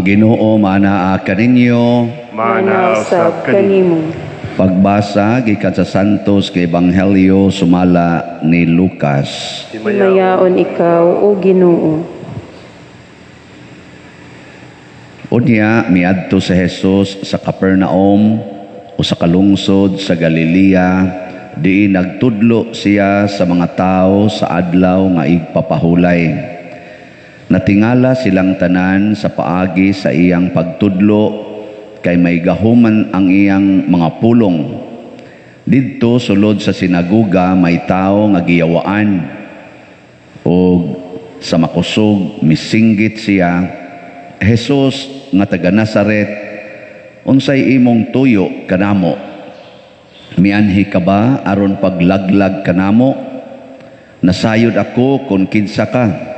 Ginoo manaa kaninyo. Manausab kanimo. Pagbasa gikan sa Santos kay Ebanghelyo sumala ni Lucas. Himayaon ikaw, O Ginoo. Unya miadto sa Jesus sa Capernaum o sa kalungsod sa Galilea, di nagtudlo siya sa mga tao sa adlaw nga igpapahulay. Natingala silang tanan sa paagi sa iyang pagtudlo, kay may gahuman ang iyang mga pulong. Didto sulod sa sinagoga may tao nga giyawaan, o sa makusog misinggit siya, Jesus nga taga Nazaret, unsay imong tuyo kanamo? Mianhi ka ba aron paglaglag kanamo? Nasayod ako kung kinsa ka.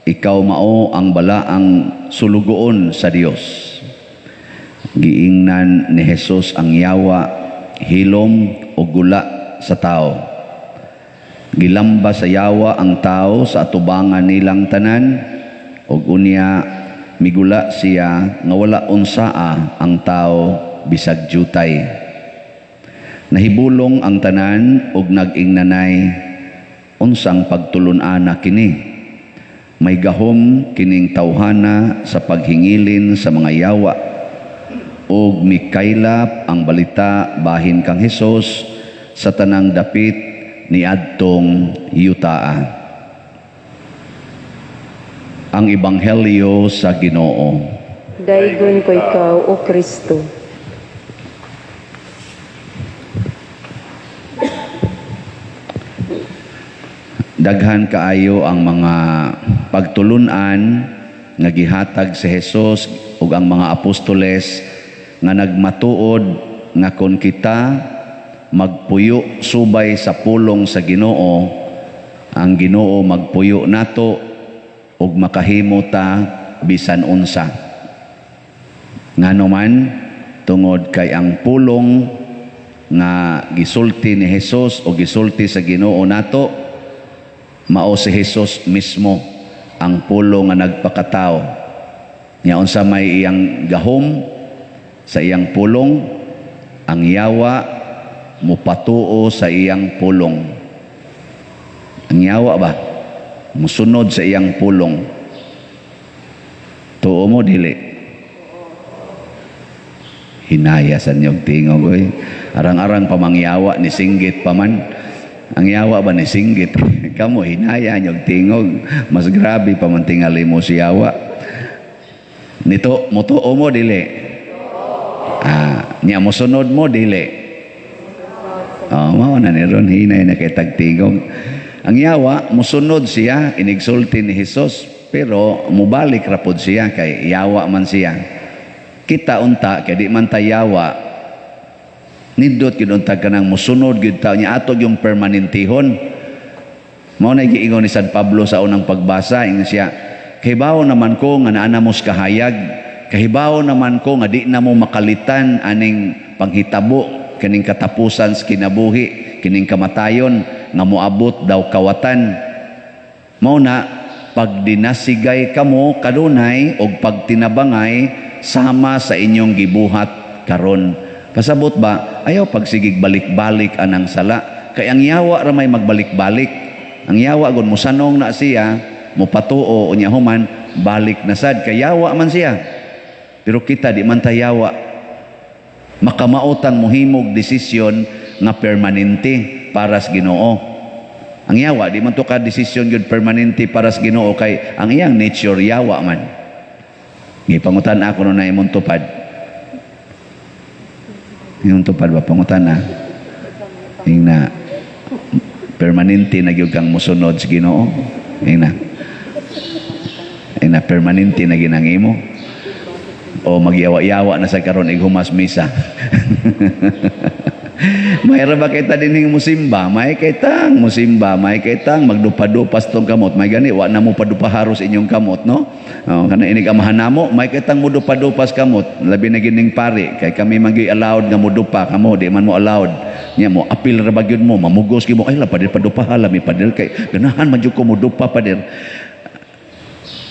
Ikaw mao ang balaang sulugoon sa Dios. Giingnan ni Jesus ang yawa, hilom o gula sa tao. Gilamba sa yawa ang tao sa atubangan nilang tanan, ug unya migula siya nga wala unsaa ang tao bisag jutay. Nahibulong ang tanan ug nag-ingnanay, unsang pagtulon-ana kini? May gahom kining tawhana sa paghingilin sa mga yawa, ug mikaylap ang balita bahin kang Hesus sa tanang dapit ni adtong yutaa. Ang Ebanghelyo sa Ginoo. Daygon ko ikaw, O Kristo. Daghan kaayo ang mga pagtulunan nga gihatag si Jesus ug ang mga apostoles nga nagmatuod nga kon kita magpuyo subay sa pulong sa Ginoo, ang Ginoo magpuyo nato ug makahimo ta bisan unsa. Ngano man tungod kay ang pulong nga gisulti ni Jesus o gisulti sa Ginoo nato, mao si Jesus mismo ang pulong nga nagpakatao. Nya unsa may iyang gahom sa iyang pulong, ang yawa mupatuo sa iyang pulong. Ang yawa ba musunod sa iyang pulong. Tuo mo dili. Hinaya sa niyong tingog, oy. Arang-arang pamangyawa ni singgit pa man. Ang yawa ba ni singgit? Kamo hinaya niyong tingog. Mas grabe pa man tingali mo si yawa. Nito mutuo mo dili. Nya musunod mo dili. Mao na ni ron hinay na kay tagtingog. Ang yawa, musunod siya, inigsulti ni Jesus, pero mubalik rapod siya, kay yawa man siya. Kita unta, kay di man ta yawa, nindot kinuntag ka ng musunod, gid tayo niya atog yung permanentihon. Mao na giingon ni San Pablo sa unang pagbasa, ingon siya, kahibaw naman ko nga naanamos kahayag, kahibaw naman ko nga di na mo makalitan aning panghitabo, kining katapusan sa kinabuhi, kining kamatayon, nga moabot daw kawatan. Mao na pag dinasigay kamo kadunay og pagtinabangay sama sa inyong gibuhat karon. Pasabot ba ayaw pagsigig balik-balik anang sala, kay ang yawa ra may magbalik-balik. Ang yawa gon mosanong na siya, mopatuo unya human balik na sad, kay yawa man siya. Pero kita di man ta yawa. Makamautang mohimog desisyon nga permanente para sa Ginoo. Ang yawa di man to ka desisyon gyud permanente para sa Ginoo, kay ang iyang nature yawa man. Gipangutan ako no na imong tupad. Imong tupad ba pangutan na? Ingna permanente na gyud kang mosunod sa Ginoo. Ingna permanente na ginang imo. O magyawa-yawa na sa karon ighumas misa. May ra ba kita dining musimba, may kitang musimba, may kitang magdupa-dupas tong kamot, may gani wa na mo padupaharos inyong kamot, no? Kana inig amahan namo, may kitang mudupa-dupas kamot, labi na gining pari, kay kami magi allowed nga mudupa kamo, di man mo allowed. Nya mo apil ra ba gyud mo, mamugos gyud mo, ay la padir padupaha lami padir kay ganahan man jud ko mudupa padir.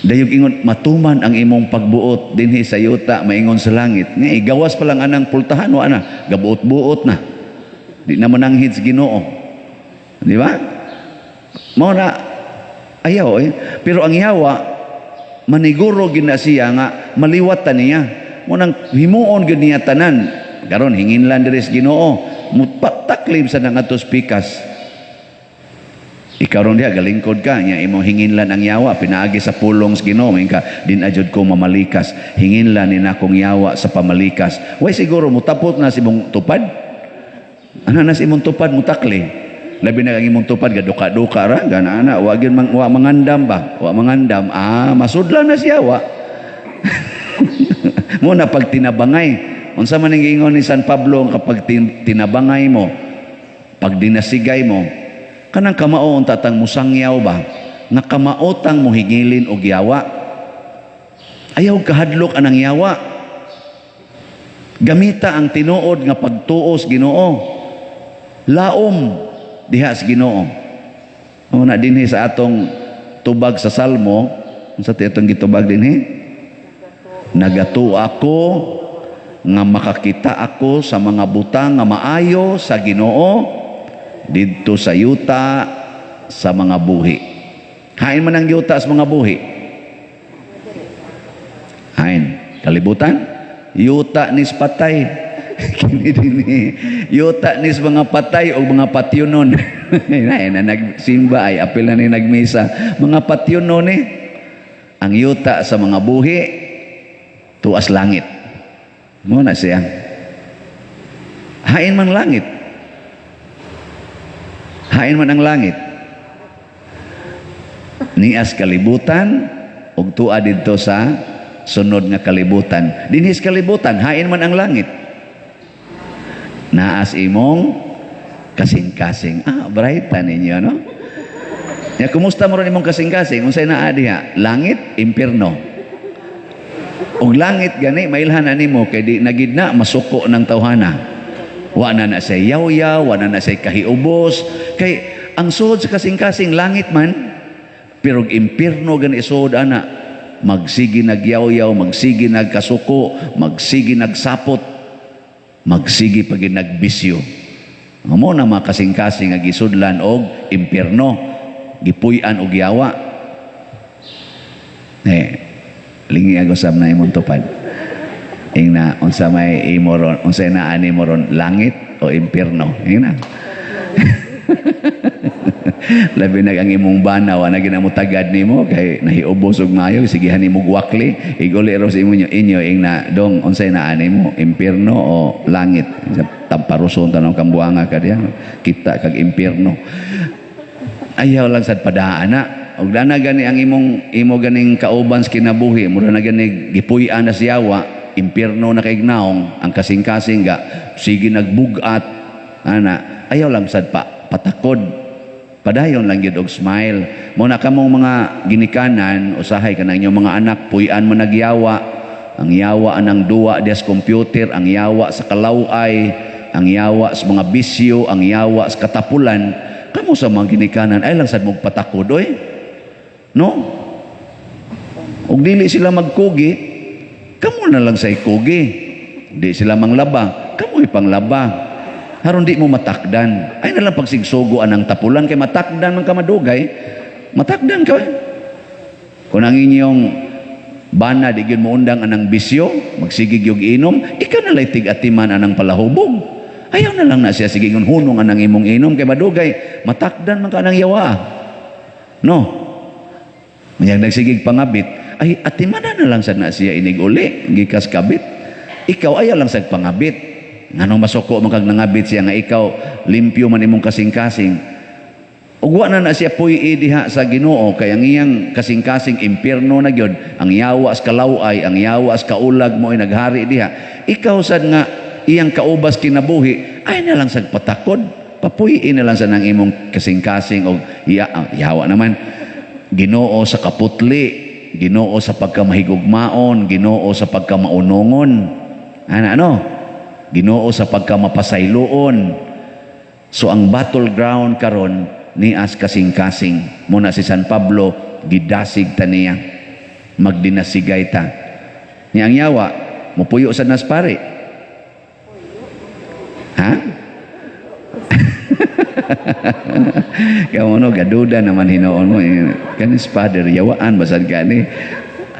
Dayog ingon matuman ang imong pagbuot dinhi sa yuta maingon sa langit. Nga igawas pa lang anang pultahan wa na gabuot-buot na. Di na mananghid sa Ginoo. Di ba? Mao na ayaw pero ang yawa maniguro gina siya nga maliwat ta niya. Mo nang himuon gid niya tanan. Karon hinginlan diri sa Ginoo. Mutaklib sa nang atos pikas. Ikaw ron diha galingkod ka nya imong hinginlan ang yawa pinaagi sa pulong sa Ginoo ka din ajud ko mamalikas hinginlan ni nakong yawa sa pamalikas way siguro mutapot na si imong tupad ana na si imong tupad mutakli labi na ang imong tupad gaduka-duka ra gana wa gyud wa mangandam ba wa mangandam masudlan na si yawa mo na pag tinabangay unsa man ning ingon ni San Pablo kapag tinabangay mo pag dinasigay mo kanang kamao ang tatang musangyaw ba nga kamaotang muhingilin og yawa ayaw kahadlok anang yawa gamita ang tinuod nga pagtuos Ginoo laom diha sa Ginoo na dinhi sa atong tubag sa Salmo unsa ti atong gitubag dinhi nagato ako nga makakita ako sa mga butang nga maayo sa Ginoo dito sa yuta sa mga buhi. Hain man ang yuta sa mga buhi. Hain. Kalibutan? Yuta nis patay. Kini dinhi. Yuta nis mga patay o mga patyunon. Hain na nagsimba ay apil na ni nagmisa. Mga patyunon ang yuta sa mga buhi tuas langit. Muna siya. Hain man langit. Hain man ang langit. Nias kalibutan ug tua didto sa sunod nga kalibutan. Dinhis kalibutan, hain man ang langit. Naas imong kasing-kasing. Bright ninyo, no? Ya, kumusta mo ron imong kasing-kasing? Unsay naa diha? Langit, impierno. Og langit gani mailhan nimo kay di nagidna masuko ng tawhana. Wa na say yaw-yaw, wa na say kahiubos. Kay ang suod sa kasing-kasing langit man, pero impierno gani suod ana. Magsigi nagyaw-yaw, magsigi nagkasuko, magsigi nagsapot, magsigi pag nagbisyo. Amo na mga kasing-kasing nga gisudlan og impierno, gipuy-an og yawa. Lingi agosam na imong tupad. Ingna unsa may imo ron unsa na ani mo ron langit o impierno ingna labi na ang imong banaw na ginamutagad nimo kay nahiubos og maayo sigihan nimo guwakli iguli ro sa inyo ingna dong unsa na ani mo impierno o langit tamparuson tanong kambuanga ka diha kita kag impierno ayaw lang sad padaana og dana gani ang imo ganing kauban sa kinabuhi mura na gani gipuy-an na sa yawa impierno na kaignaong ang kasing-kasing ga sige nagbugat ana ayaw lang sad patakod padayon lang gyud og smile mo na kamong mga ginikanan usahay kanang inyong mga anak puy-an mo nagyawa ang yawa anang duwa des computer ang yawa sa kalaway ang yawa sa mga bisyo ang yawa sa katapulan kamo sa mga ginikanan ay lang sad mo patakod no og dili sila magkugi kamo na lang sa ikugi. Di sila manglaba. Kamo ipanglaba. Haron di mo matakdan. Ay na lang pagsigsugo anang tapulan kay matakdan man ka madugay. Matakdan ka. Kung ang inyong bana di gyud mo undang anang bisyo, magsigig yung inom, ikaw na lang tig-atiman anang palahubog. Ayaw na lang na siya sige hunong anang imong inom kay madugay. Matakdan man ka anang yawa. No. Mayang nagsigig pangabit ay atimana na lang sad na siya inig-uli gikas kabit ikaw ayaw lang sad pangabit nganong masuko man kag nangabit siya nga ikaw limpyo man imong kasing-kasing ug wa na siya puy diha sa Ginoo kay ang iyang kasing-kasing impierno na gyud ang yawa sa kalaway ang yawa sa kaulag mo ay naghari diha ikaw sad nga iyang kaubas kinabuhi ay na lang sad patakod papuy na lang sa nang imong kasing-kasing og yawa naman Ginoo sa kaputli Ginoo sa pagkamahigugmaon, Ginoo sa pagkamaunongon. Ano? Ginoo sa pagkamapasayloon. So ang battleground karon nias kasing-kasing. Muna si San Pablo gidasig ta niya. magdinasigay ta. Ni ang yawa, mupuyo sa nas pare. Ha? Kaya mo no, gaduda naman hinoon mo. Kanis father, yawaan, basad ka ni.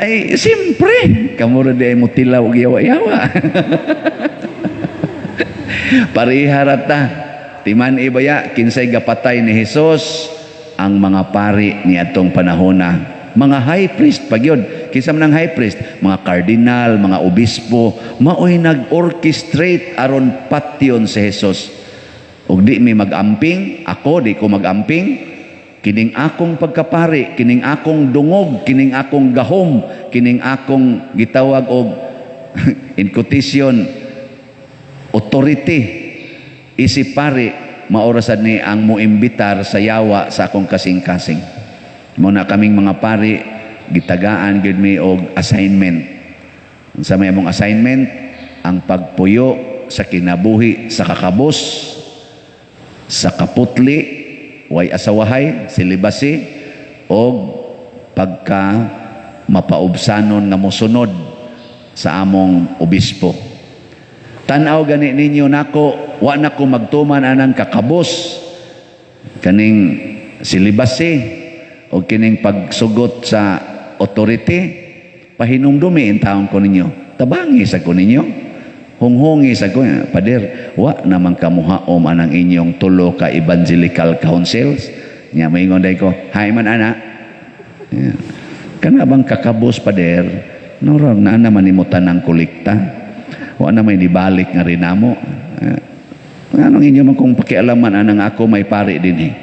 Ay, siyempre, kamuro di ay mutilaw og yawa-yawa. Pariharat ta. Timan ibaya, kinsay gapatay ni Jesus ang mga pari ni atong panahona. Mga high priest, pagyod. Kinsa man ang high priest? Mga kardinal, mga obispo, maoy nag-orchestrate aron patyon si Jesus. Ug di mi mag-amping, ako di ko mag-amping, kining akong pagkapari, kining akong dungog, kining akong gahom, kining akong gitawag og in quotation authority isip pari, maorasan ni ang muimbitar sa yawa sa akong kasing-kasing. Muna kaming mga pari, gitagaan gid mi og assignment. Sa may among assignment, ang pagpuyo sa kinabuhi sa kakabos, sa kaputli, way asawahay, silibasi, og pagka mapaubsanon nga mosunod sa among obispo. Tanaw gani ninyo nako, wa na ko magtuman anang kakabos, kaning silibasi, o kining pagsugot sa authority, pahinumdumi in taon ko ninyo. Tabangi sa ko ninyo. Hunghungi sa ko, pader, wa naman kamuhaom anang inyong tulo ka evangelical councils. Nya maingon day ko, hay man ana. Kana bang kakabos pader, norang na naman imutan ng kolekta. Wa na may nibalik nga rin namo. Anong inyo man kung pakialaman anang ako may pari din eh.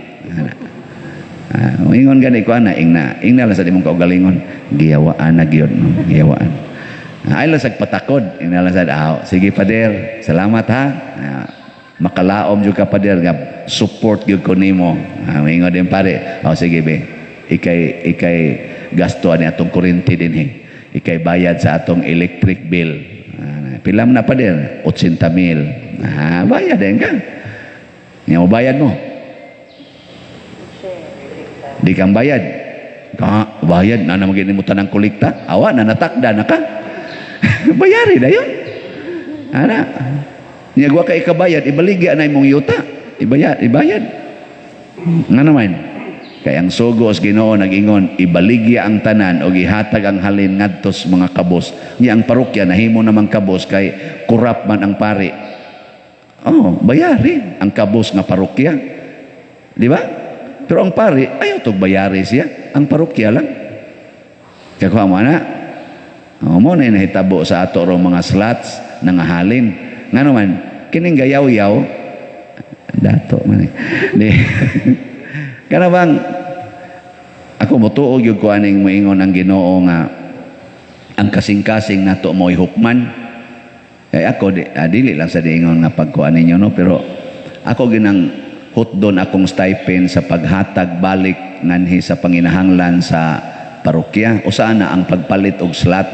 Ingon gani ko ana ingna lang sa dimong kaugalingon. Giyawaan na gyud no, giyawaan. Ay lang sa patakod, ingna lang sa sige pader, salamat ha. Makalaom jud ka pader nga support gyud ko nimo. Ingon din pare. Sige be. Ikay gasto ani atong kuryente din eh. Ikay bayad sa atong electric bill. Pilam na pa din, 80,000. Bayad din ka. Nga mo bayad mo. Di kang bayad. Bayad na naman ginimutan ng kolekta. Awa na natakda na ka. Bayari na yun. Ana. Niyagwa ka ikabayad, ibaligya na imong yuta. Ibayad. Nga naman. Kaya ang sugos Ginoo nag-ingon, ibaligya ang tanan o gihatag ang halin ngadtos mga kabos. Niya ang parokya nahimo namang kabos kay kurap man ang pari. Bayari ang kabos nga parokya. Di ba? Pero ang pari ayaw tog bayari siya. Ang parokya lang. Kaya kuha mo na. Mo na nahitabo sa ato ro mga slots nga halin. Nga naman, kining gayaw-yaw dato man. Kana bang ako motuog yung kuaning moingon ang Ginoo nga ang kasing-kasing nato mo'y hukman. Kaya ako dili lang sa diingon nga pagkuan ninyo no, pero ako ginang hutdon akong stipend sa paghatag balik nganhi sa panginahanglan sa parokya o sana ang pagpalit og slot.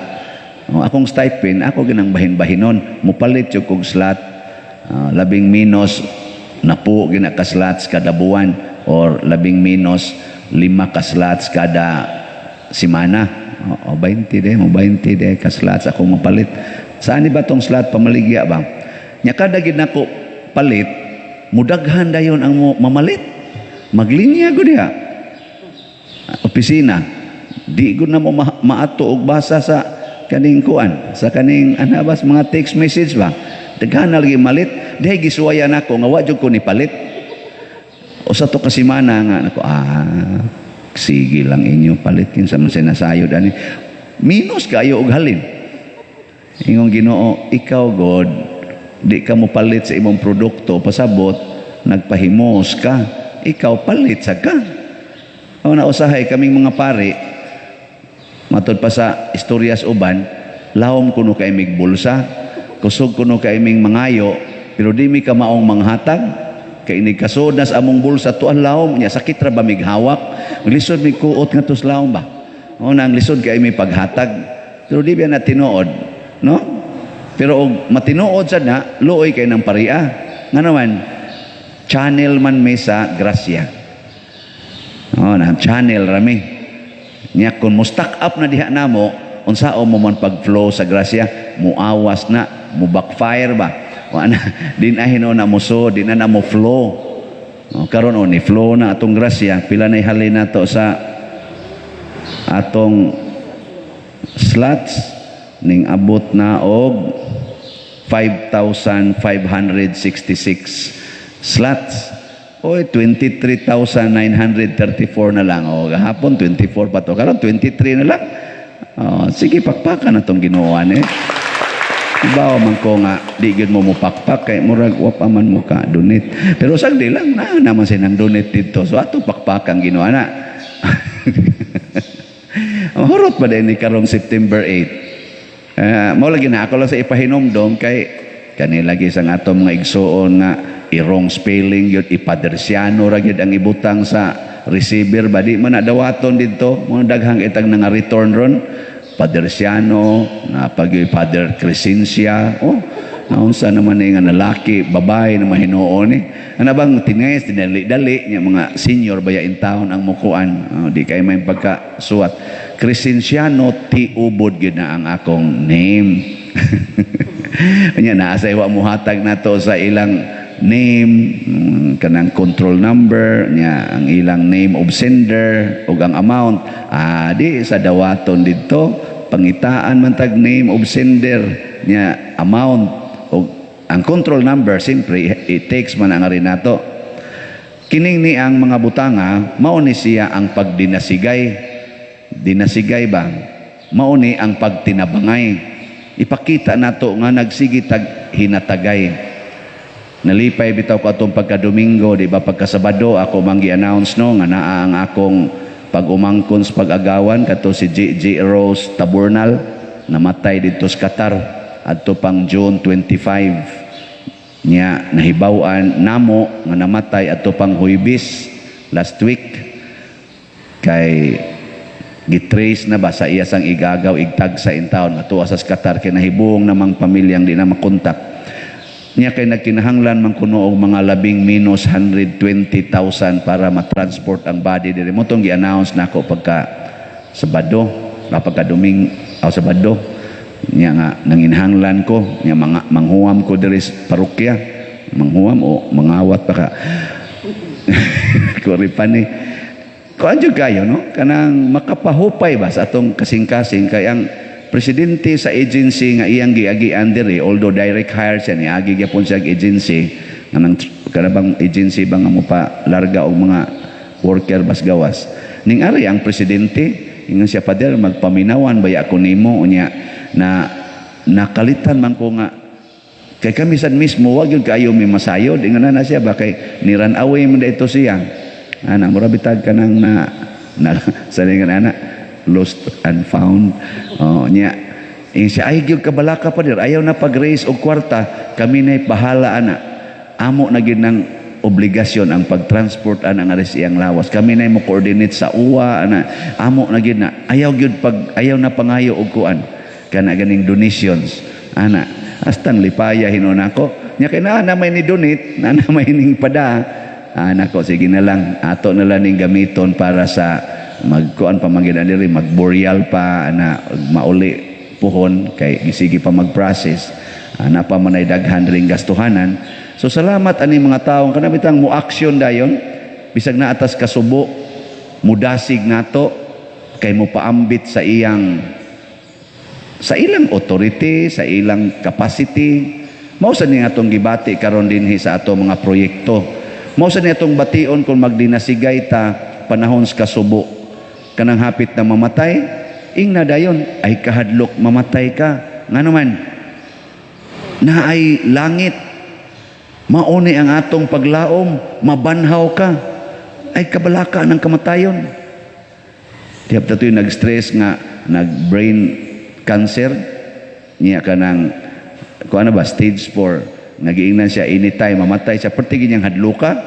Akong stipend ako ginang bahin-bahinon mupalit yung og slot, labing minos na po gina ka slots kada buwan or labing minos 5 ka slots kada simana. 20 de ka slots ako mapalit. Saan ba tong slot pamaligya ba? Nya kada gid nako palit, mudaghan dayon ang mamalit. Maglinya gud diha. Opisina. Di gud na mo maato og basa sa kaning kuan, sa kaning anabas mga text message ba. Daghan na lagi malit. Dihay gisuwayan ako nga wa jud ko ni palit. O sa to kasimana nga nako sige lang inyo palit kinsa man sinasayod ani minus kayo og halin. Ingong Ginoo, ikaw God di ka mo palit sa imong produkto pasabot nagpahimos ka, ikaw palit sa ka. O nausahay kaming mga pari matod pa sa istoryas uban, lahom kuno kay mig bulsa, kusog kuno kay ming mangayo, pero di mi ka maong manghatag. Kay ini kasod nas among bulsa tuan lawom nya sakit ra ba mig hawak lisod mig kuot nga tus lawom ba nang lisod kay may paghatag pero di ba na tinuod no pero og matinuod sad na luoy kay nang paria nga naman channel man may sa grasya na channel rami Nya kung mo stack up na diha namo, unsao mo man pag-flow sa grasya, muawas na, mo backfire ba? O ana, din ahin na mo so, din na mo flow. O, karon ni flow na atong grasya, pila na ihalin nato sa atong slots ning abot na og 5,566 slots. Oy, 23,934 na lang. O, gahapon 24 pa to. Karon 23 na lang. O, sige, pakpakan na itong ginuwan eh. Ibaw man ko nga, di gyud mo pakpak kay murag wa pa man mo ka donate. Pero sagdi lang na naman sinang donate dito. So ato pakpakan ginawa na. Mahurot pa din ni karong September 8. Mao lagi na ako lang sa ipahinomdom kay kanila lagi sang ato mga igsuon nga i-wrong spelling yun, ipadersyano ra gyud ang ibutang sa receiver ba di man nadawaton dito mga daghang itang nga return ron padersyano na pag Father Crescencia naunsa naman nga lalaki babae na mahinuon ano bang tinayas dinali-dali nya mga senior baya in town ang mukuan di kay may pagkasuwat Crescenciano ti ubod gyud na ang akong name nya naasay wa muhatag nato sa ilang name kanang control number nya ang ilang name of sender ug ang amount di sa dawaton didto pangitaan man tag name of sender nya amount ug ang control number simpre it takes man ang ari nato kining ni ang mga butanga mao ni siya ang pagdinasigay ba mao ni ang pagtinabangay ipakita nato nga nagsigi tag hinatagay. Nalipay bitaw ko atong pagka-Domingo, di ba pagka-Sabado ako manggi-announce no nga naa ang akong pag-umangkon sa pag-agawan kato si J. Rose Taburnal namatay dito sa Qatar adto pang June 25 nya nahibaw-an namo nga namatay adto pang Huwebes last week kay gitrace na ba sa iya sang igagaw igtag sa intawon nga tuwa sa Qatar kay nahibong namang pamilyang di na makontak. Niya kay nagkinahanglan man kuno og mga labing minus 120,000 para ma-transport ang body diri mo tong gi-announce nako pagka Sabado pagka Domingo Sabado niya nga nanginhanglan ko niya mga manghuam ko diri sa parokya manghuam o mangawat pa ka kuripan ni kuan jud kayo no kanang makapahupay ba sa atong kasing-kasing kay ang presidente sa agency nga iyang giagian diri although direct hire siya ni agi gyapon siya agency nga nang kanabang agency ba nga mo pa larga og mga worker bas gawas ning ari ang presidente ingon siya pader magpaminawan baya ko nimo unya na nakalitan man ko nga kay kami sad mismo wag gyud kayo mi masayod ingon na siya ba kay niran away man dito siya ana mura bitag kanang na salingan ana lost and found nya siya ay gyud kabalaka pa dir ayaw na pag-raise og kwarta kami nay bahala ana amo na gyud ng obligasyon ang pag-transport ana nga iyang lawas kami nay mo coordinate sa uwa ana amo na gyud na ayaw na pangayo og kuan kana ganing donations ana astang lipaya hinon ako nya kay na may ni donate na may ning pada nako sige na lang ato na lang ning gamiton para sa magkuan pa magina diri magburial pa na mauli puhon kay gisigi pa mag-process na pa manay daghan ring gastuhanan so salamat ani mga tawo kana bitang mo action dayon bisag na atas kasubo mudasig nato kay mo paambit sa ilang authority sa ilang capacity mao sa ni atong gibati karon dinhi sa ato mga proyekto mao sa ni atong bation kung magdinasigay ta panahon sa kasubo kanang hapit na mamatay ing na dayon ay kahadlok mamatay ka nga naman na ay langit mauni ang atong paglaom mabanhaw ka ay kabalaka ng kamatayon tiyap tatoy nag-stress nga nag-brain cancer niya kanang kuan ba stage 4 nagiingnan siya anytime mamatay siya pertigin niyang hadluka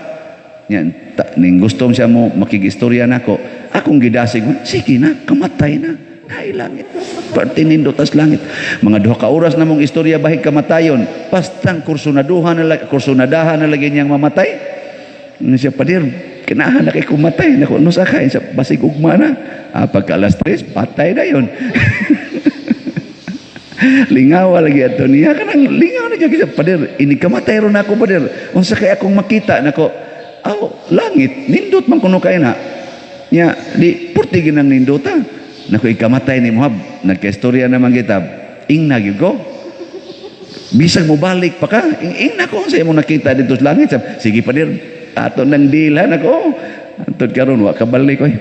niya ning gusto siya mo makigistorya nako akong gidasig sige na kamatay na ay langit pertinindo tas langit mga 2 ka oras na mong istorya bahig kamatayon pastang kursunadahan na lagi niyang mamatay siya padir kinahan na kay kumatay na kung ano sa kain sa basig ugma na. Pagka alas 3, patay na yun. Lingaw lagi ato niya kanang lingaw na gyud pader ini kamatay ron ako pader unsa kay akong makita nako langit nindot man kuno kay na nya di purti ginang nindota nako ikamatay ni Mohab nagkaistorya naman kita ingna gyud ko bisag mo balik pa ka ingna ko unsa imong nakita dito sa langit sige pader ato nang dila nako antud karon wa ka balik oy.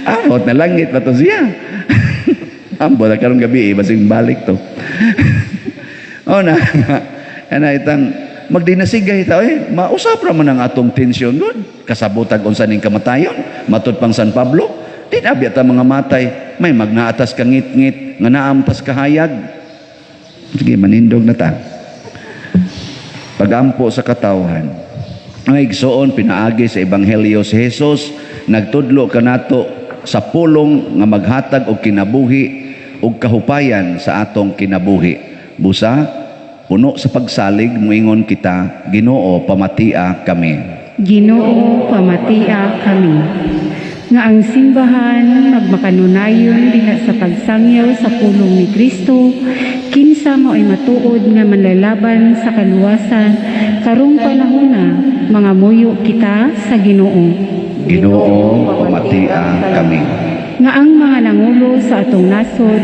Amot na langit pa to siya. Ambo na karong gabi basing balik to. Na itang magdinasigay ta mausap ra man ang atong tensyon gud kasabutag unsa ning kamatayon matud pang San Pablo di na ta mga matay may magnaatas ka ngit-ngit nga naamtas kahayag. Sige manindog na ta. Pagampo sa katawhan ang igsoon pinaagi sa ebanghelyo si Jesus nagtudlo kanato sa pulong nga maghatag og kinabuhi ug kahupayan sa atong kinabuhi. Busa puno sa pagsalig moingon kita, Ginoo pamatia kami. Ginoo pamatia kami. Nga ang simbahan magmakanunayon diha sa pagsangyaw sa pulong ni Kristo kinsa mo ay matuod nga manlalaban sa kaluwasan karong panahona mga muyo kita sa Ginoo. Ginoo pamatia kami. Nga ang mga nangulo sa atong nasod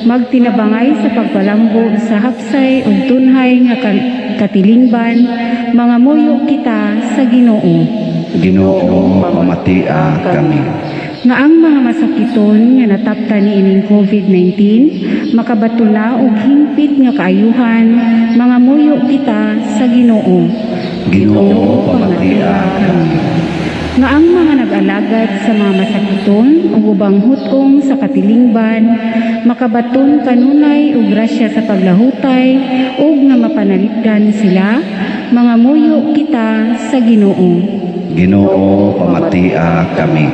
magtinabangay sa pagpalambo sa hapsay ug tunhay nga katilingban mga muyo kita sa Ginoo. Ginoo pamatia kami. Nga ang mga masakiton nga natapta ni ining COVID-19 makabatuna og hingpit nga kaayuhan mga muyo kita sa Ginoo. Ginoo pamatia kami. Nga ang mga nag-alagad sa mga masakiton ug ubang hutong sa katilingban makabaton kanunay ug grasya sa paglahutay ug nga mapanalipdan sila mga muyo kita sa Ginoo. Ginoo pamatia kami.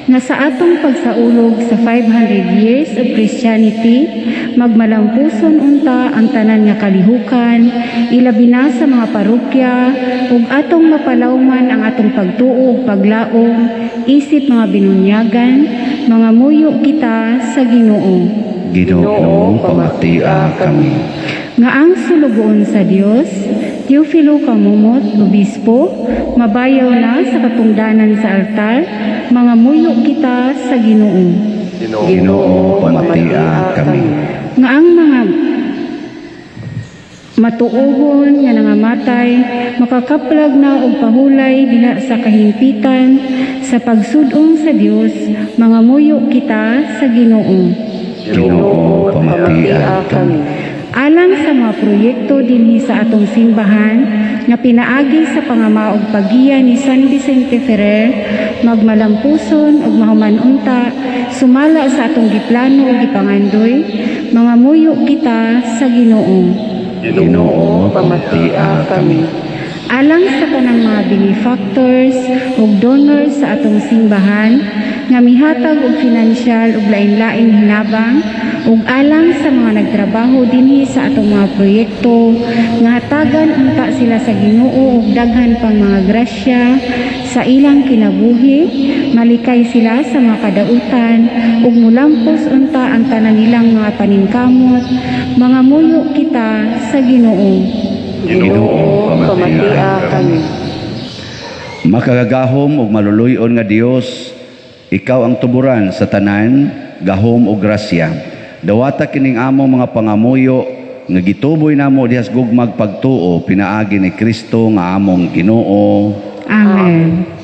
Nga sa atong pagsaulog sa 500 years of Christianity, magmalampuson unta ang tanan nga kalihukan, ilabi na sa mga parokya, ug atong mapalawman ang atong pagtuo ug paglaom, isip mga binunyagan, mga muyo kita sa Ginoo. Ginoo pamatia kami. Nga ang sulugoon sa Dios, Teofilo Kamumot, Obispo, mabayaw na sa katungdanan sa altar, mga muyo kita sa Ginoo. Ginoo pamatia kami. Nga ang mga matuohon nga nangamatay, makakaplag na og pahulay diha sa kahimpitan, sa pagsudong sa Dios, mga muyo kita sa Ginoo. Ginoo pamatia kami. Alang sa mga proyekto dinhi sa atong simbahan nga pinaagi sa pangamaog pagiya ni San Vicente Ferrer, magmalampuson ug mahumanunta sumala sa atong giplano ug gipangandoy, mga muyo kita sa Ginoo. Ginoo pamatia kami. Alang sa tanang mga benefactors ug donors sa atong simbahan nga mihatag og finansyal ug lain-laing hinabang ug alang sa mga nagtrabaho dinhi sa atong mga proyekto nga hatagan unta sila sa Ginoo ug daghan pang mga grasya sa ilang kinabuhi, malikay sila sa mga kadautan ug mulampos unta ang tanan nilang mga paningkamot, mga muyo kita sa Ginoo. Ginoo pamatia kami. Makagagahom ug maluluyon nga Dios, ikaw ang tuburan sa tanan, gahom ug grasya. Dawata kining among mga pangamuyo nga gituboy namo dihas gugmag pagtuo pinaagi ni Kristo nga among Ginoo. Amen.